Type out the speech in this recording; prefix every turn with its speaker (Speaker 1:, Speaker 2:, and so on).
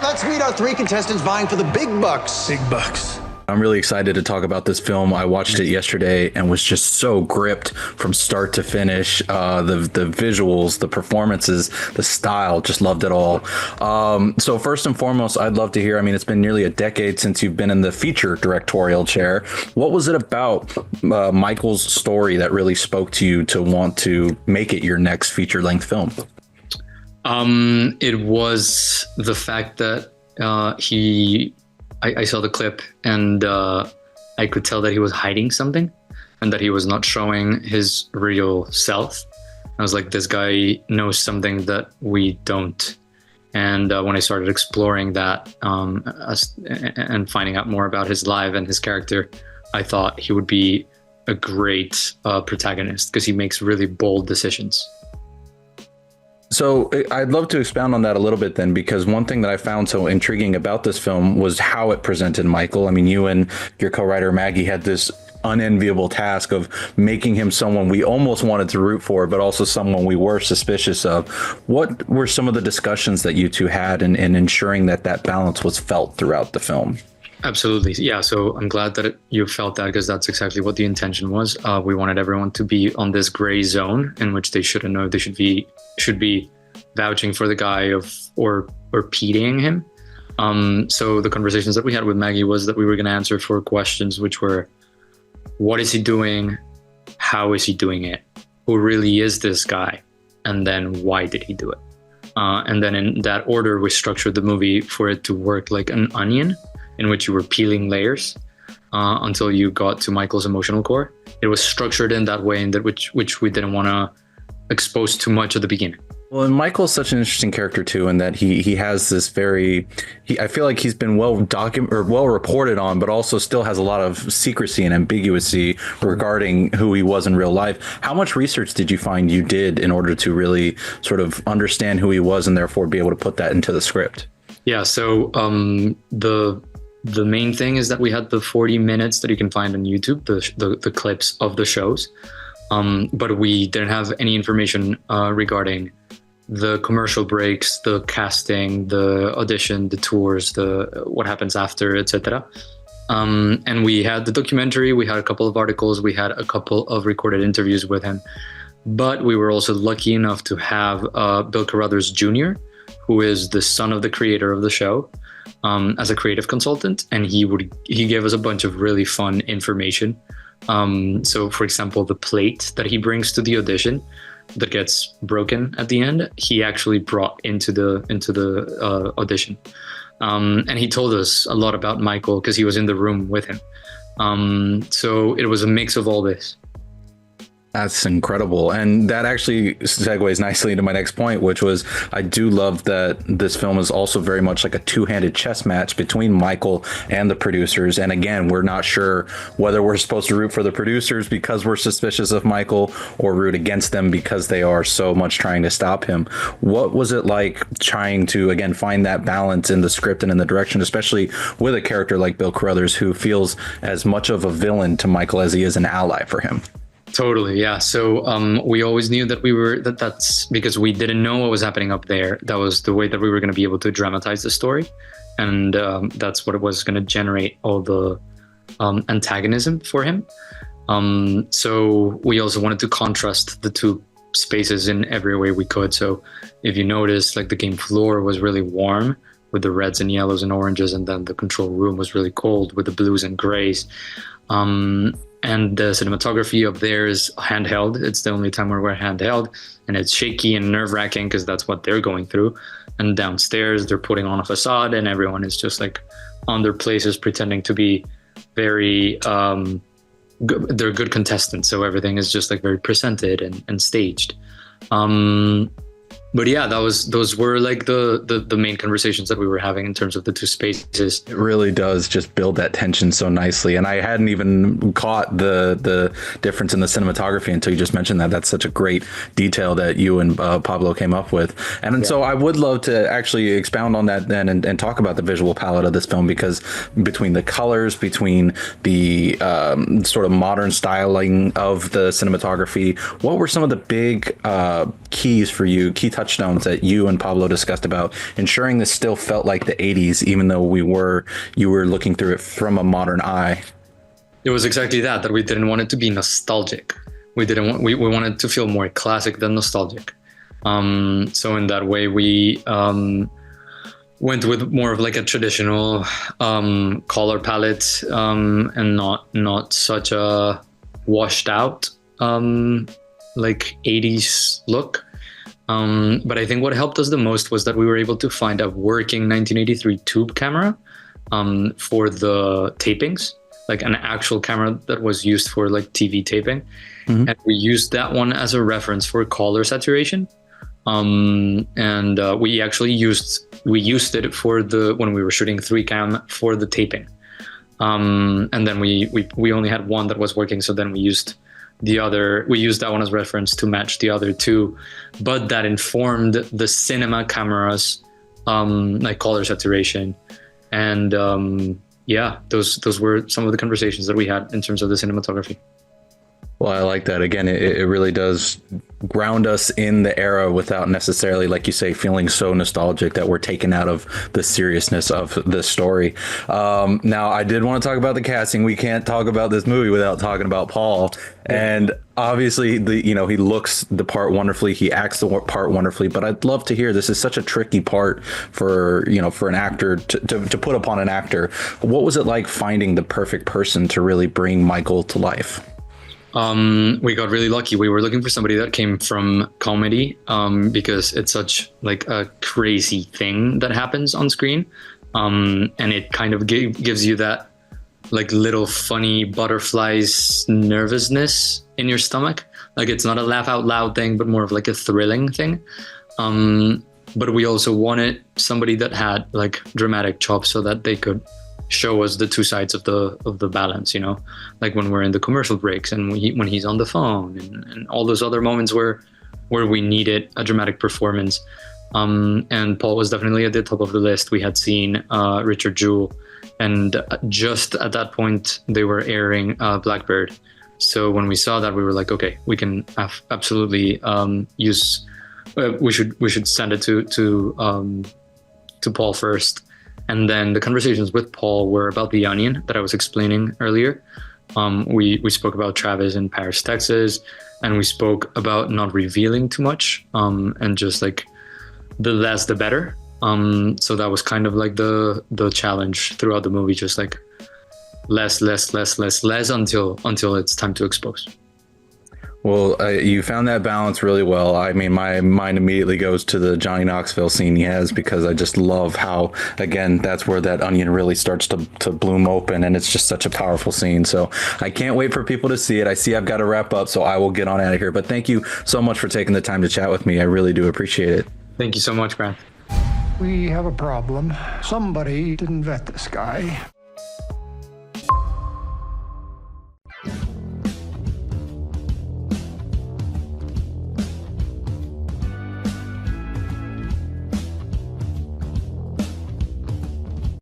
Speaker 1: Let's meet our three contestants vying for the big bucks.
Speaker 2: Big bucks.
Speaker 3: I'm really excited to talk about this film. I watched it yesterday and was just so gripped from start to finish. The visuals, the performances, the style, just loved it all. So first and foremost, I'd love to hear, I mean, it's been nearly a decade since you've been in the feature directorial chair. What was it about Michael's story that really spoke to you to want to make it your next feature-length film?
Speaker 4: It was the fact that I saw the clip and I could tell that he was hiding something and that he was not showing his real self. I was like, this guy knows something that we don't. And when I started exploring that and finding out more about his life and his character, I thought he would be a great protagonist because he makes really bold decisions.
Speaker 3: So I'd love to expound on that a little bit then, because one thing that I found so intriguing about this film was how it presented Michael. I mean, you and your co-writer Maggie had this unenviable task of making him someone we almost wanted to root for, but also someone we were suspicious of. What were some of the discussions that you two had in ensuring that that balance was felt throughout the film?
Speaker 4: Absolutely. Yeah. So I'm glad that you felt that, because that's exactly what the intention was. We wanted everyone to be on this gray zone in which they shouldn't know they should be vouching for the guy or pitying him. So the conversations that we had with Maggie was that we were going to answer 4 questions, which were, what is he doing? How is he doing it? Who really is this guy? And then why did he do it? And then in that order, we structured the movie for it to work like an onion, in which you were peeling layers until you got to Michael's emotional core. It was structured in that way, which we didn't want to expose too much at the beginning.
Speaker 3: Well, and Michael's such an interesting character too, in that he has this I feel like he's been well reported on, but also still has a lot of secrecy and ambiguity regarding who he was in real life. How much research did you find you did in order to really sort of understand who he was and therefore be able to put that into the script? Yeah,
Speaker 4: so the main thing is that we had the 40 minutes that you can find on YouTube, the clips of the shows, but we didn't have any information regarding the commercial breaks, the casting, the audition, the tours, what happens after, etc. And we had the documentary, we had a couple of articles, we had a couple of recorded interviews with him, but we were also lucky enough to have Bill Carruthers Jr., who is the son of the creator of the show, as a creative consultant, and he gave us a bunch of really fun information. So, for example, the plate that he brings to the audition that gets broken at the end, he actually brought into the audition, and he told us a lot about Michael because he was in the room with him. So it was a mix of all this.
Speaker 3: That's incredible. And that actually segues nicely into my next point, which was, I do love that this film is also very much like a two-handed chess match between Michael and the producers. And again, we're not sure whether we're supposed to root for the producers because we're suspicious of Michael or root against them because they are so much trying to stop him. What was it like trying to, again, find that balance in the script and in the direction, especially with a character like Bill Carruthers, who feels as much of a villain to Michael as he is an ally for him?
Speaker 4: Totally, yeah. So we always knew that that's because we didn't know what was happening up there. That was the way that we were going to be able to dramatize the story, and that's what it was going to generate all the antagonism for him. So we also wanted to contrast the two spaces in every way we could. So if you notice, like, the game floor was really warm with the reds and yellows and oranges, and then the control room was really cold with the blues and grays. And the cinematography up there is handheld. It's the only time where we're handheld, and it's shaky and nerve-wracking because that's what they're going through. And downstairs, they're putting on a facade, and everyone is just like on their places pretending to be very, they're good contestants. So everything is just like very presented and staged. But yeah, those were like the main conversations that we were having in terms of the two spaces.
Speaker 3: It really does just build that tension so nicely. And I hadn't even caught the difference in the cinematography until you just mentioned that. That's such a great detail that you and Pablo came up with. And so I would love to actually expound on that then and talk about the visual palette of this film, because between the colors, between the sort of modern styling of the cinematography, what were some of the big keys for you, key touches touchstones that you and Pablo discussed about ensuring this still felt like the 80s, even though you were looking through it from a modern eye?
Speaker 4: It was exactly that we didn't want it to be nostalgic. We wanted to feel more classic than nostalgic. So in that way, we went with more of like a traditional color palette, and not such a washed out like 80s look. But I think what helped us the most was that we were able to find a working 1983 tube camera for the tapings, like an actual camera that was used for like TV taping. Mm-hmm. And we used that one as a reference for color saturation. And we actually used it for when we were shooting 3-cam for the taping. And then we only had one that was working. So then we used that one as reference to match the other two, but that informed the cinema cameras, like color saturation. And those were some of the conversations that we had in terms of the cinematography.
Speaker 3: Well, I like that. Again, it really does ground us in the era without necessarily, like you say, feeling so nostalgic that we're taken out of the seriousness of the story. Now, I did want to talk about the casting. We can't talk about this movie without talking about Paul. And obviously, he looks the part wonderfully. He acts the part wonderfully. But I'd love to hear, this is such a tricky part for an actor to put upon an actor. What was it like finding the perfect person to really bring Michael to life?
Speaker 4: We got really lucky. We were looking for somebody that came from comedy, because it's such like a crazy thing that happens on screen. And it kind of gives you that like little funny butterflies nervousness in your stomach. Like it's not a laugh out loud thing, but more of like a thrilling thing. But we also wanted somebody that had like dramatic chops so that they could show us the two sides of the balance, like when we're in the commercial breaks and when he's on the phone and all those other moments where we needed a dramatic performance. And Paul was definitely at the top of the list. We had seen Richard Jewell, and just at that point they were airing Blackbird. So when we saw that, we were like, okay, we can absolutely use. We should send it to Paul first. And then the conversations with Paul were about The Onion that I was explaining earlier. We spoke about Travis in Paris, Texas, and we spoke about not revealing too much, and just like the less the better. So that was kind of like the challenge throughout the movie, just like less until it's time to expose.
Speaker 3: Well, you found that balance really well. I mean, my mind immediately goes to the Johnny Knoxville scene he has, because I just love how, again, that's where that onion really starts to bloom open, and it's just such a powerful scene. So I can't wait for people to see it. I see I've got to wrap up, so I will get on out of here. But thank you so much for taking the time to chat with me. I really do appreciate it.
Speaker 4: Thank you so much, Grant.
Speaker 2: We have a problem. Somebody didn't vet this guy.